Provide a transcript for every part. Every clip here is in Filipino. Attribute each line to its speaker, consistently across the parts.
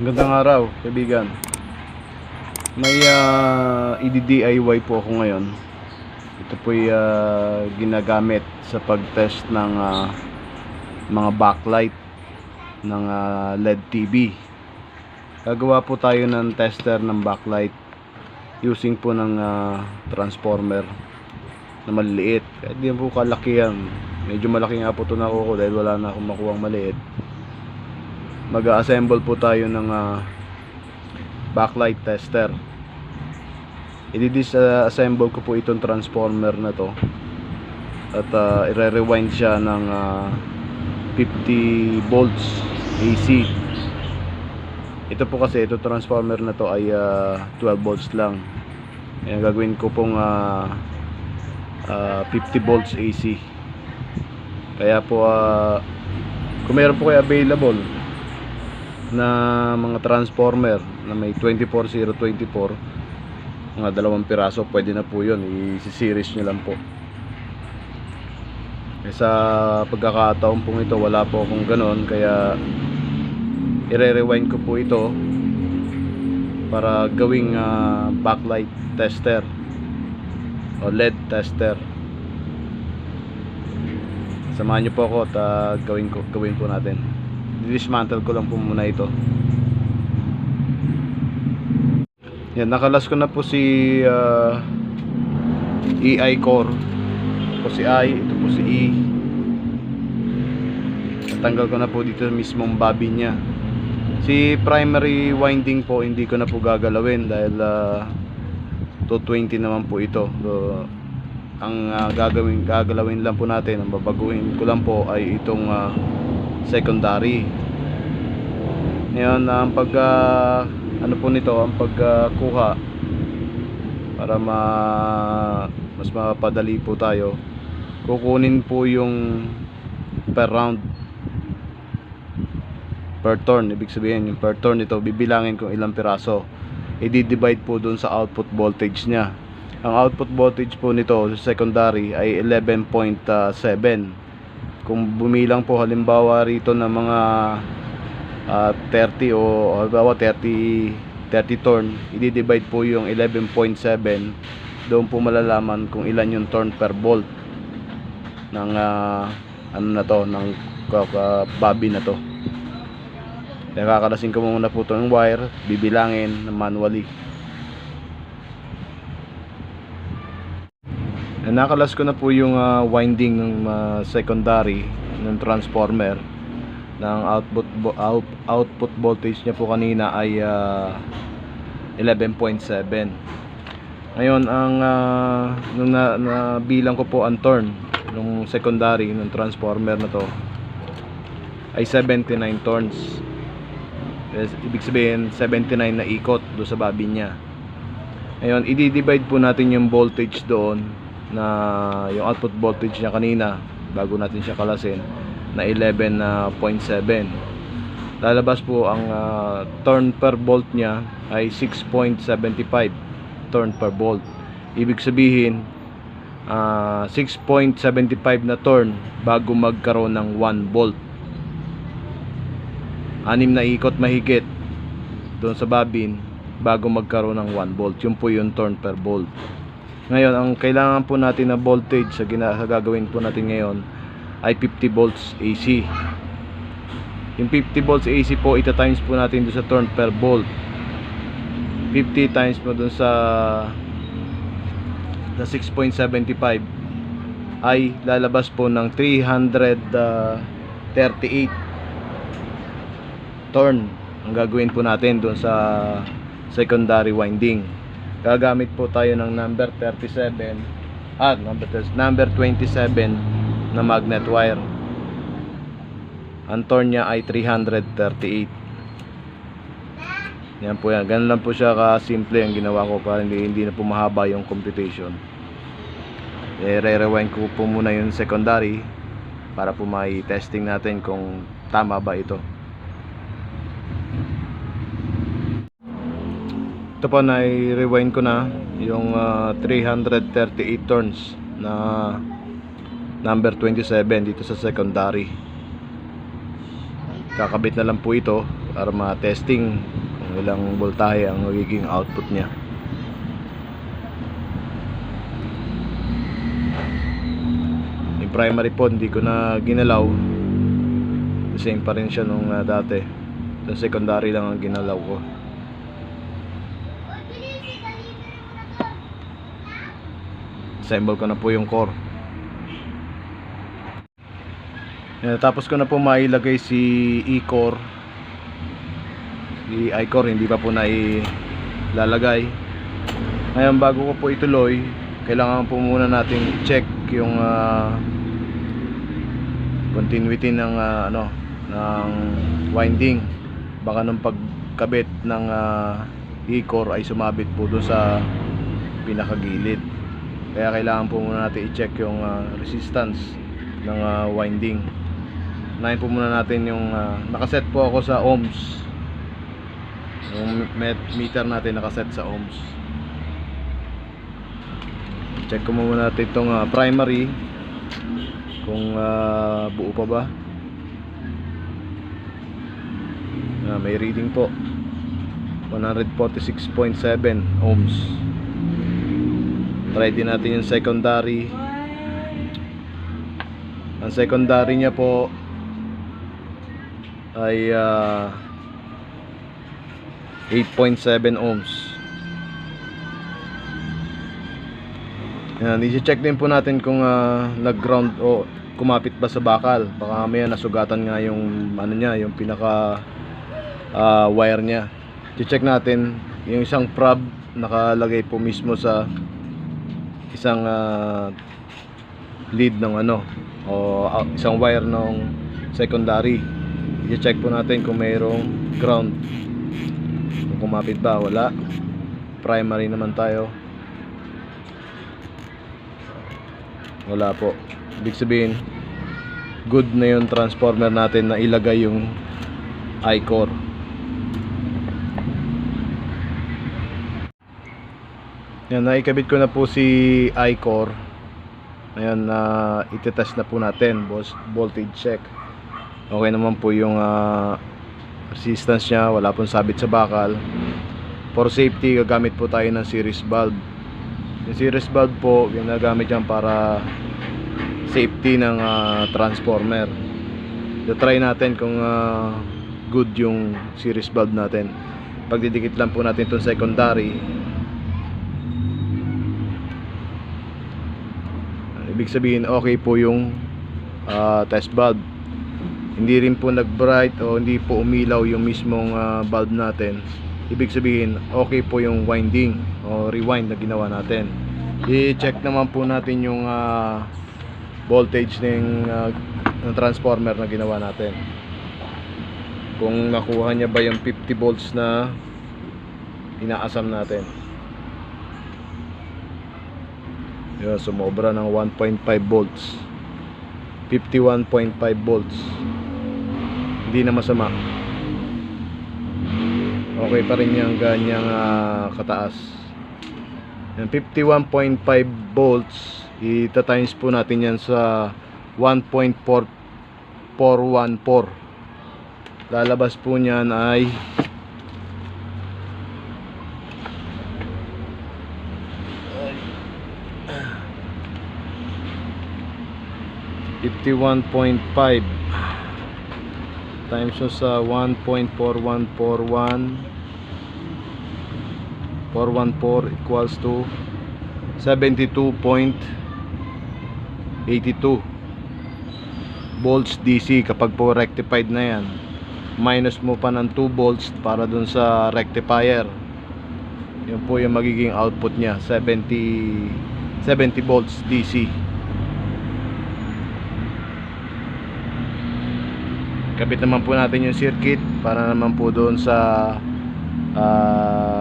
Speaker 1: Magandang araw, kaibigan. May i-DIY po ako ngayon. Ito po ginagamit sa pag-test ng mga backlight ng LED TV. Gagawa po tayo ng tester ng backlight using po ng transformer na maliliit. Kahit di po kalaki yan. Medyo malaki nga po ito nakuha ko dahil wala na akong makuhang maliit. Mag-assemble po tayo ng backlight tester. I-disassemble ko po itong transformer na to at i-rewind siya ng 50 volts AC. Ito po kasi ito transformer na to ay 12 volts lang. Ayan, gagawin ko pong 50 volts AC. Kaya po kung meron po kayo available na mga transformer na may 24024, mga 2 piraso, pwede na po yun. I-series nyo lang po. Sa pagkakataon pong ito wala po akong ganon, kaya i-rewind ko po ito para gawing backlight tester o LED tester. Samahan nyo po ako at gawin po natin. Dismantle ko lang po muna ito. Yan, nakalas ko na po si EI core. Ito po si I, ito po si E. Natanggal ko na po dito mismong bobbin niya. Si primary winding po hindi ko na po gagalawin dahil 220 naman po ito. So, ang gagalawin lang po natin, ang babaguhin ko lang po ay itong secondary. Ngayon ang ano po nito, ang pagkuha para mas mapadali po tayo, kukunin po yung per round, per turn. Ibig sabihin yung per turn nito bibilangin kung ilang piraso, i-divide po dun sa output voltage nya. Ang output voltage po nito sa secondary ay 11.7. Kung bumilang po halimbawa rito ng mga 30 o halimbawa 30 turn, i-divide po yung 11.7. Doon po malalaman kung ilan yung turn per volt ng ano na to, ng bobbin na to. Kaya kakalasin ko muna po ito ng wire, bibilangin manually. Nakalas ko na po yung winding ng secondary ng transformer. Ng output voltage niya po kanina ay 11.7. Ngayon ang nung nabilang ko po ang turn ng secondary ng transformer na to ay 79 turns. Ibig sabihin 79 na ikot do sa bobbin niya. Ngayon i-divide po natin yung voltage doon na yung output voltage niya kanina bago natin siya kalasin na 11.7. Lalabas po ang turn per volt niya ay 6.75 turn per volt. Ibig sabihin 6.75 na turn bago magkaroon ng 1 volt. 6 na ikot mahigit doon sa bobbin bago magkaroon ng 1 volt. Yun po yung turn per volt. Ngayon ang kailangan po natin na voltage sa gagawin po natin ngayon ay 50 volts AC. Yung 50 volts AC po ita-times po natin doon sa turn per volt. 50 times po doon sa 6.75 ay lalabas po ng 338 turn ang gagawin po natin doon sa secondary winding. Gagamit po tayo ng number 27 number 27 na magnet wire. Ang turn niya ay 338. Yan po yan. Ganun lang po siya ka-simple ang ginawa ko para hindi na po mahaba yung computation. Re-rewind ko po muna yung secondary para po may testing natin kung tama ba ito. Ito po na i-rewind ko na yung 338 turns na number 27 dito sa secondary. Kakabit na lang po ito para ma-testing kung ilang voltahe ang magiging output niya. Yung primary po hindi ko na ginalaw, the same pa rin siya nung dati. Yung secondary lang ang ginalaw ko. Assemble ko na po yung core. Tapos ko na po mailagay si E-core. Si I-core hindi pa po nailalagay. Ngayon bago ko po ituloy, kailangan po muna natin check yung continuity ng ng winding. Baka nung pagkabit ng E-core ay sumabit po doon sa pinakagilid. Kaya kailangan po muna natin i-check yung resistance ng winding. Unahin po muna natin yung nakaset po ako sa ohms. Yung meter natin nakaset sa ohms. Check ko muna natin itong primary kung buo pa ba. May reading po 146.7 ohms. Try din natin yung secondary. Ang secondary niya po ay 8.7 ohms. Yan, i-check din po natin kung nag-ground o kumapit ba sa bakal. Baka mamaya nasugatan nga yung niya, yung pinaka wire niya. I-check natin yung isang prob nakalagay po mismo sa isang lead ng o isang wire ng secondary. I-check po natin kung mayroong ground, kung kumapit ba. Wala. Primary naman tayo, wala po. Ibig sabihin good na yung transformer natin na ilagay yung I-core. Yan, naikabit ko na po si I-core. Ayan, itetest na po natin voltage check. Okay naman po yung resistance nya, wala pong sabit sa bakal. For safety, gagamit po tayo ng series valve. Yung series valve po, ginagamit yan para safety ng transformer. Try natin kung good yung series valve natin. Pagdidikit lang po natin itong secondary. Ibig sabihin okay po yung test valve. Hindi rin po nag-bright o hindi po umilaw yung mismong valve natin. Ibig sabihin okay po yung winding o rewind na ginawa natin. I-check naman po natin yung voltage ng transformer na ginawa natin, kung nakuha niya ba yung 50 volts na inaasam natin. Yun, sumobra ng 1.5 volts, 51.5 volts. Hindi na masama, okay pa rin yung ganyang kataas. Yung 51.5 volts, ita-times po natin yan sa 1.414. Lalabas po niyan ay 51.5 times sa 1.4141 equals to 72.82 volts DC. Kapag po rectified na yan, minus mo pa ng 2 volts para dun sa rectifier, yun po yung magiging output nya, 70 volts DC. Kapit naman po natin yung circuit para naman po doon sa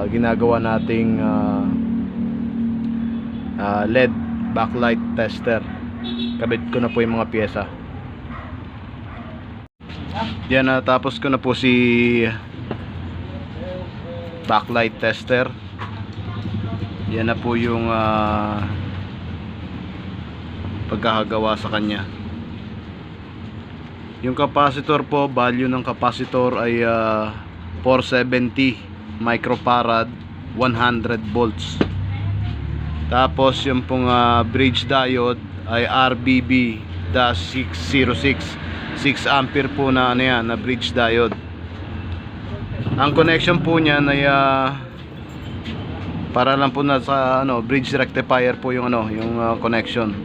Speaker 1: ginagawa nating LED backlight tester. Kabit ko na po yung mga pyesa. Yan, natapos ko na po si backlight tester. Yan na po yung pagkakagawa sa kanya. Yung capacitor po, value ng capacitor ay 470 microfarad, 100 volts. Tapos yung pong bridge diode ay RBB-606, 6 ampere po na ano yan, na bridge diode. Ang connection po niyan ay para lang po na sa bridge rectifier po yung yung connection.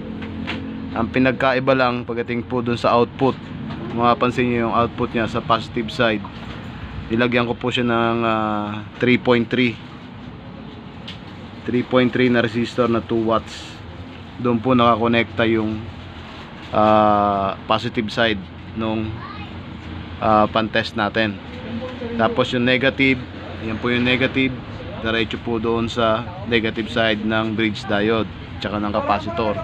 Speaker 1: Ang pinagkaiba lang pagdating po dun sa output, mapapansin niyo yung output niya sa positive side. Nilagyan ko po siya ng 3.3 na resistor na 2 watts. Doon po nakakonekta yung positive side nung pan-test natin. Tapos yung negative, yan po yung negative, diretso po doon sa negative side ng bridge diode tsaka ng capacitor.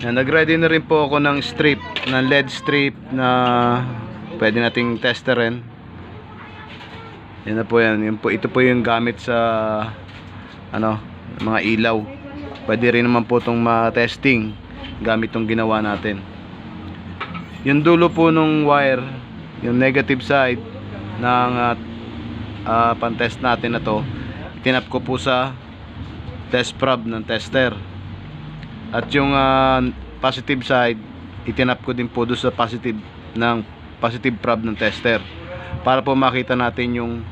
Speaker 1: Nag-ready na rin po ako ng strip, ng LED strip na pwede nating testerin. Yan na po yan. Ito po yung gamit sa mga ilaw. Pwede rin naman po itong ma-testing gamit itong ginawa natin. Yung dulo po nung wire, yung negative side ng pan-test natin na to, tinap ko po sa test prob ng tester. At yung positive side, itinap ko din po doon sa positive prob ng tester para po makita natin yung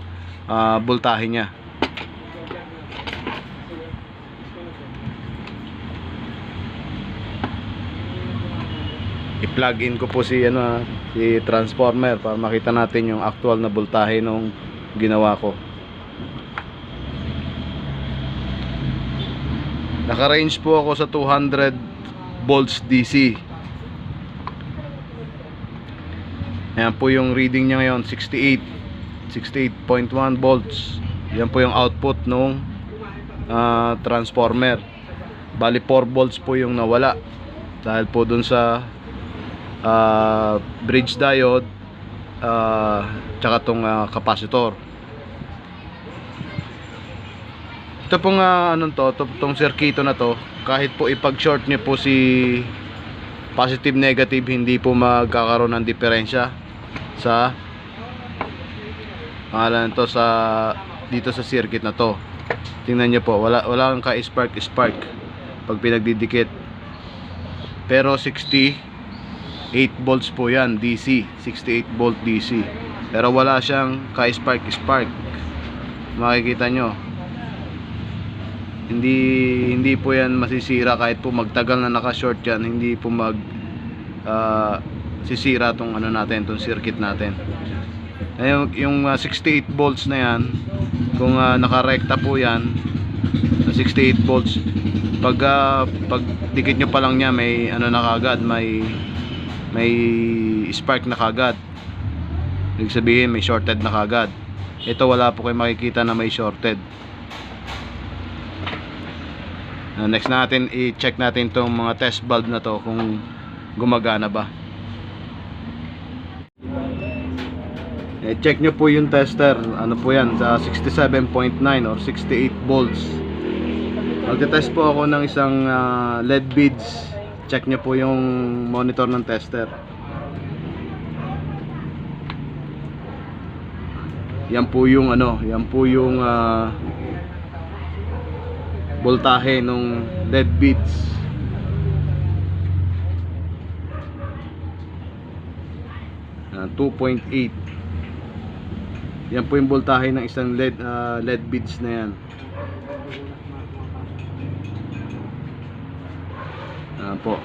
Speaker 1: voltahe niya. I-plug in ko po si transformer para makita natin yung actual na voltahe nung ginawa ko. Naka-range po ako sa 200 volts DC. Ayan po yung reading niya ngayon, 68.1 volts. Yan po yung output nung transformer. Bali 4 volts po yung nawala dahil po dun sa bridge diode tsaka tong capacitor. Ito pong itong circuito na to, kahit po ipag-short niyo po si positive negative, hindi po magkakaroon ng diferensya sa dito sa circuit na to. Tingnan niyo po, wala kang ka-spark pag pinagdidikit. Pero 68 volts po yan DC, 68 volt DC. Pero wala siyang ka-spark. Makikita nyo, hindi po yan masisira kahit po magtagal na naka-short yan. Hindi po sisira tong natin, tong circuit natin. Yung 68 volts na yan, kung nakarekta po yan, 68 volts, pag dikit nyo pa lang niya, may na kagad, may spark na kagad. Ibig sabihin may shorted na kagad. Ito wala po kayo makikita na may shorted. Next natin, i-check natin itong mga test bulb na to kung gumagana ba. Check nyo po yung tester. Ano po yan, sa 67.9 or 68 volts. Magte-test po ako ng isang LED beads. Check nyo po yung monitor ng tester. Yan po yung voltahe nung LED beads. Uh, 2.8. Yan po yung voltahe ng isang LED beads na yan. Po.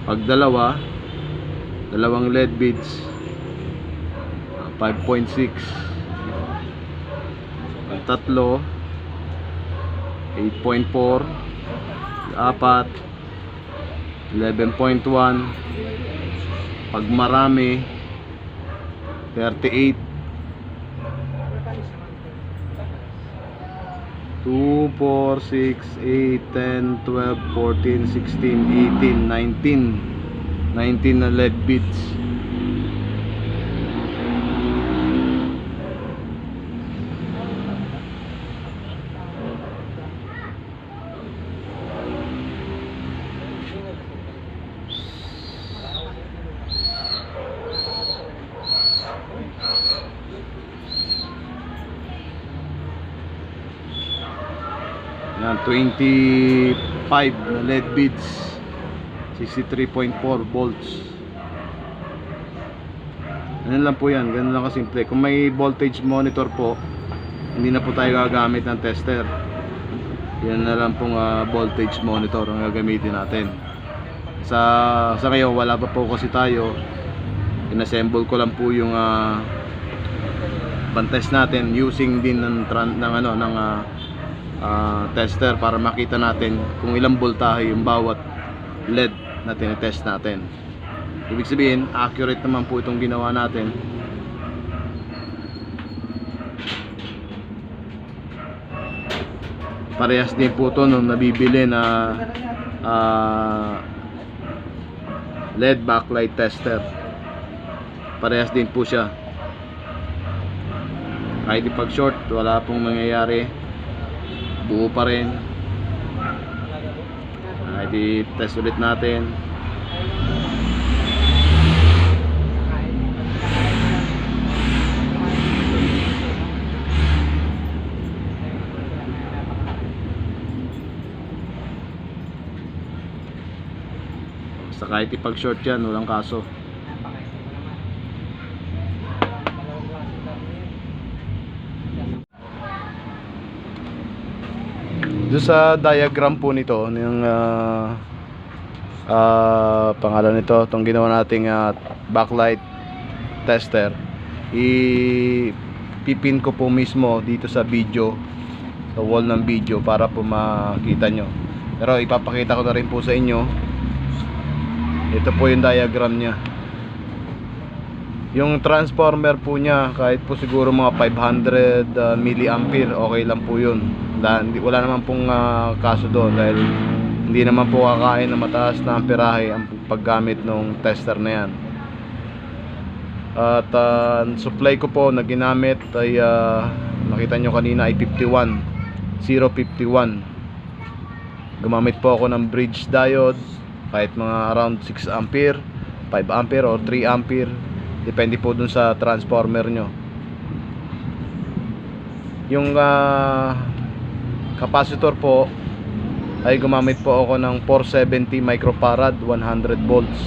Speaker 1: Pag dalawang LED beads, 5.6. Pag tatlo, 8.4. Apat, 11.1. Pag marami, 38. 2, 4, 6, 8, 10, 12, 14, 16, 18, 19 na LED beads. Yan, 25 na LED beads, 63.4 volts. Ganun lang po yan, ganun lang kasimple. Kung may voltage monitor po, hindi na po tayo gagamit ng tester. Yan na lang pong voltage monitor ang gagamitin natin. Sa ngayon wala pa po kasi tayo. Inassemble ko lang po yung pantest natin using din ng tester para makita natin kung ilang voltahe yung bawat LED na tinetest natin. Ibig sabihin, accurate naman po itong ginawa natin. Parehas din po ito nung nabibili na LED backlight tester. Parehas din po siya. Kahit pag short, wala pong mangyayari. Buo pa rin. Kahit i-test ulit natin. Basta kahit ipag short yan, walang kaso. Doon sa diagram po nito, yung pangalan nito, itong ginawa nating backlight tester, ipipin ko po mismo dito sa video, sa wall ng video, para po makita nyo. Pero ipapakita ko na rin po sa inyo. Ito po yung diagram nya. Yung transformer po nya, kahit po siguro mga 500 milliampere, okay lang po yun. Wala naman pong kaso doon, dahil hindi naman po kakain na mataas na amperahe ang paggamit ng tester na yan. At supply ko po na ginamit ay nakita nyo kanina ay 051. Gumamit po ako ng bridge diode, kahit mga around 6 ampere, 5 ampere or 3 ampere, depende po dun sa transformer nyo. Yung capacitor po ay gumamit po ako ng 470 microfarad, 100 volts.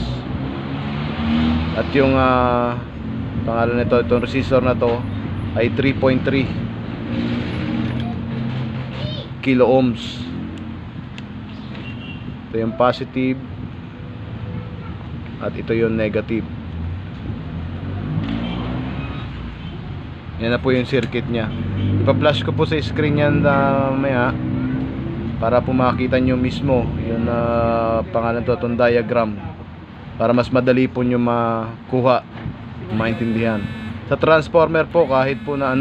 Speaker 1: At yung pangalan nito, itong resistor na to ay 3.3 kilo ohms. Ito yung positive at ito yung negative. Yan na po yung circuit nya. Ipa-flash ko po sa screen yan maya, para po makita nyo mismo yung pangalan to, itong diagram, para mas madali po nyo makuha, maintindihan. Sa transformer po, kahit po na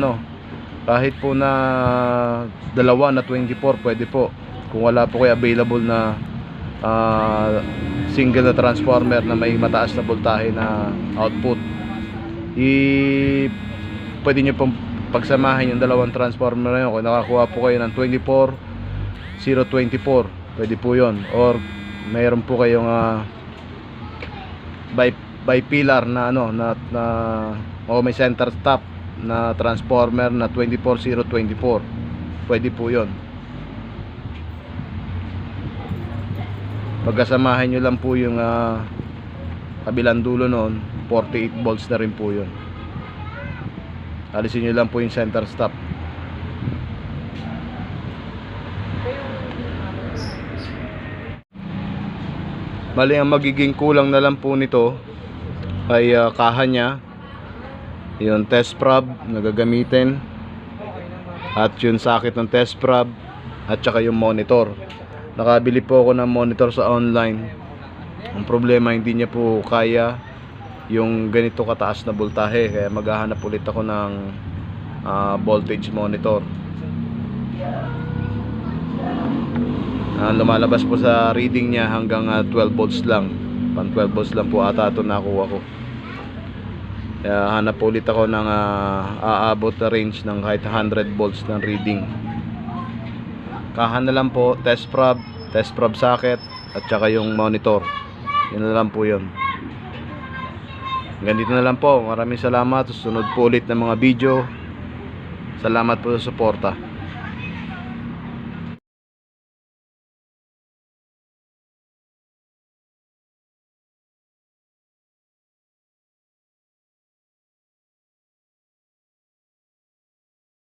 Speaker 1: dalawa na 24, pwede po. Kung wala po kayo available na single na transformer na may mataas na voltahe na output, pwede nyo pong pagsamahin yung dalawang transformer na yun. Kung nakakuha po kayo ng 24/024, pwede po yun. Or mayroon po kayong bipolar na o may center stop na transformer na 24/024, pwede po yun. Pagkasamahin nyo lang po yung kabilang dulo noon, 48 volts na rin po yun. Alisin nyo lang po yung center stop. Bali, ang magiging kulang na lang po nito ay kaha nya, yung test prob na gagamitin, at yung socket ng test prob, at saka yung monitor. Nakabili po ako ng monitor sa online. Ang problema, hindi niya po kaya yung ganito kataas na voltahe, kaya maghahanap ulit ako ng voltage monitor. Lumalabas po sa reading niya hanggang 12 volts lang. Pang 12 volts lang po ata ito nakuha ko. Kaya hanap ulit ako ng aabot na range ng kahit 100 volts ng reading. Kahan na lang po, test prob socket, at saka yung monitor. Yun na lang po yun. Ganito na lang po. Maraming salamat. Susunod po ulit ng mga video. Salamat po sa suporta.